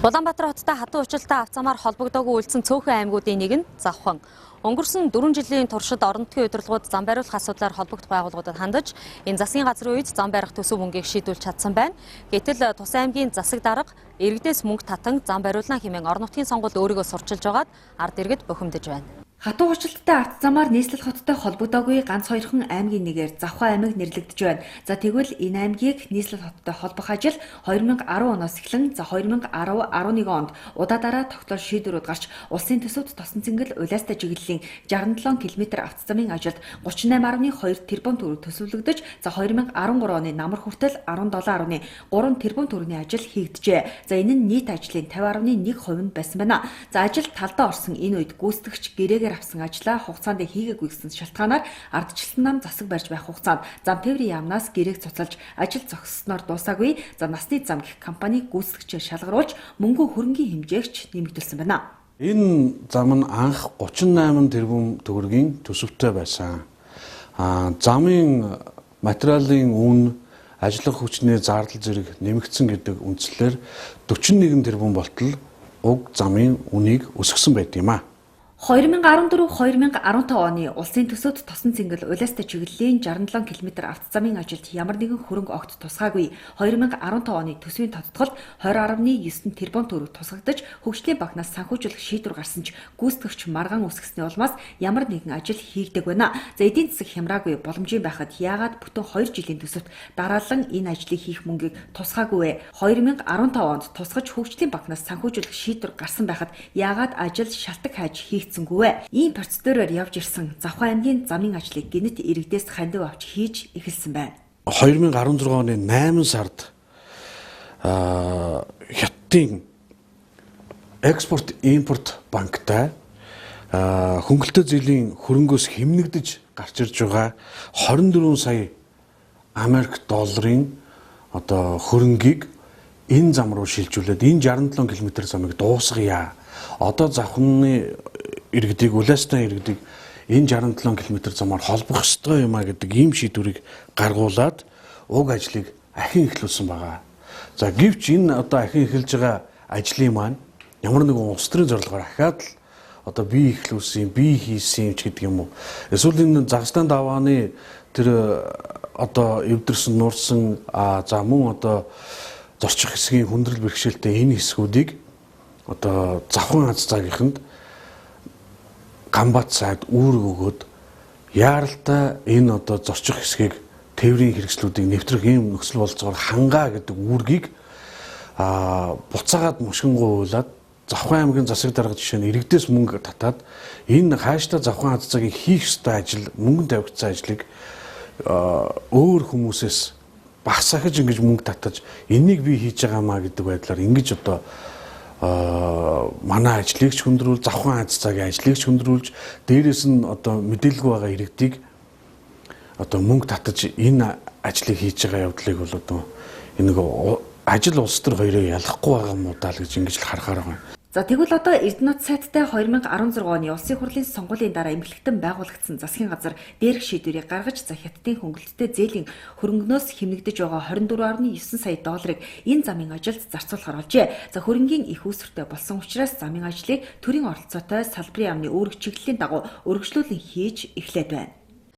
Улаанбаатар хоттой хатуу уучлалтай авцамаар холбогдоогүй үлдсэн цөөхөн аймагуудын нэг нь Завхан. Өнгөрсөн 4 жилийн туршид орон нутгийн удирдлагууд зам бариулах асуудлаар холбогдох байгууллагуудад хандаж, энэ засгийн газрын үед зам барих төсөв мөнгийг шийдвүүлж чадсан байна. Гэтэл Тус аймгийн засаг дарга иргэдээс мөнгө татан зам бариулна хэмээн орон нутгийн сонгуульд өөрийгөө сурчилж байгаад ард иргэд бухимдаж байна. Хатуу уучлалтай арт замаар нийслэл хоттой холбогдоогүй ганц хоёрхан аймгийн нэгээр Завхан аймаг нэрлэгдэж байна. За тэгвэл энэ аймгийг нийслэл хоттой холбох ажил 2010 оноос эхлэн 2010-11 онд удаадараа тогтоол шийдвэрүүд гарч улсын төсөвт тосон цэнгэл улаастай чиглэлийн 67 км авто замын ажилд 38.2 тэрбум төгрөг төсөвлөгдөж 2013 оны намар хүртэл 17.3 тэрбум төгрөгийн ажил хийгджээ. За энэ нь нийт ажлын 50.1% нь байсан байна. За ажил талдаа орсон энэ үед гүйцэтгэгч гэрээгээр авсан ажлаа хугацаанд хийгээгүй гэсэн шалтгаанаар ардчилсан нам засаг барьж байх хугацаанд зам тээврийн яамнаас гэрээг цуцалж ажил зогссоноор дуусаагүй. За насны зам гэх компанийг гүйцэтгэгчээр шалгаруулж мөнгө хөрөнгийн хэмжээгч нэмэгдүүлсэн байна. Энэ зам нь анх 38 тэрбум төгрөгийн төсөвтэй байсан. Замын материалын үн, ажиллах хүчний зардал зэрэг нэмэгдсэн гэдэг үндслээр 41 тэрбум болтол уг замын үнийг өсгсөн байт юм а. 2014-2015 оны улсын төсөвт тосон цэнгэл улаастай чиглэлийн 67 км авто замын ажилд ямар нэгэн хөрөнгө огт тусгаагүй. 2015 оны төсвийн тодтголд 20.9 тэрбум төгрөг тусгагдаж хөгжлийн банкнаас санхүүжүүлэх шийдвэр гарсан ч гүйцэтгэгч маргаан үсгэсний улмаас ямар нэгэн ажил хийгдэг байна. За эдийн засаг хямраагүй боломжийн байхад яагаад бүтэн 2 жилийн төсөвт дараалан энэ ажлыг хийх мөнгийг тусгаагүй вэ? 2015 онд тусгаж хөгжлийн банкнаас санхүүжүүлэх шийдвэр гарсан байхад яагаад ажил шалтак хайж ийм процедураар явж ирсэн Завхан аймгийн замын ажлыг гэнэт иргэдээс хандив авч хийж эхэлсэн байна. 2016 оны 8 сард Хятадын экспорт импорт банктай хөнгөлөлтөө зээлийн хөрөнгөөс хэмнэгдэж гарч ирж байгаа 24 сая Америк долларын хөрөнгийг энэ зам руу шилжүүлээд энэ 67 км замыг дуусгая. Одоо Завханы иргэдийг улаастай иргэдийг энэ 67 км замаар холбох ёстой юм а гэдэг ийм шийдвэрийг гаргуулад уг ажлыг ахин эхлүүлсэн байгаа. За гэвч энэ ахин эхэлж байгаа ажлын маань ямар нэгэн улс төрийн зорилгоор ахаад л бий эхлүүлсэн, бий хийсэн юм ч гэдэг юм уу. Эсвэл энэ Загстан давааны тэр эвдэрсэн, нуурсан мөн зорчих хэсгийн хүндрэл бэрхшээлтэй энэ хэсгүүдийг Завхан аз цагийнханд Гамбат сайд үүрэг өгөөд яаралтай энэ зорчих хэсгийг тээврийн хэрэгслүүдийг нэвтрэх ийм нөхцөл болцоогоор хангаа гэдэг үүргийг буцаагаад мушгингуулаад Завхан аймгийн засаг дарга жишээ нь иргэдээс мөнгө татаад энэ хааштай Завхан аз цагийг хийх ёстой ажил, мөнгө тавигдсан ажлыг өөр хүмүүсээс багсахаж ингэж мөнгө татаж энийг би хийж байгаамаа гэдэг байдлаар ингэж манай ажлыг ч хөндрүүл, Завхан аз цагийн ажлыг ч хөндрүүлж, дээрээс нь мэдээлгүй байгаа иргэдийг мөнгө татаж энэ ажлыг хийж байгаа явдлыг бол энэ ажил улс төр хоёроо ялахгүй байгаа юм уу даа гэж ингэж л харахаар байгаа. За тэгвэл Эрдэнэт сайттай 2016 оны улсын хурлын сонгуулийн дараа эмхлэгтэн байгуулагдсан засгийн газар дээрх шийдвэрийг гаргаж Хятадын хөнгөлөлттэй зээлийн хөрөнгнөөс хэмнэгдэж байгаа 24.9 сая долларыг энэ замын ажилд зарцуулахар олжээ. За хөрөнгийн их үүсвэртэй болсон учраас замын ажлыг төрийн оролцоотой салбарын яамны үүрэг чиглэлийн дагуу өргөжлүүлэн хийж эхлээд байна.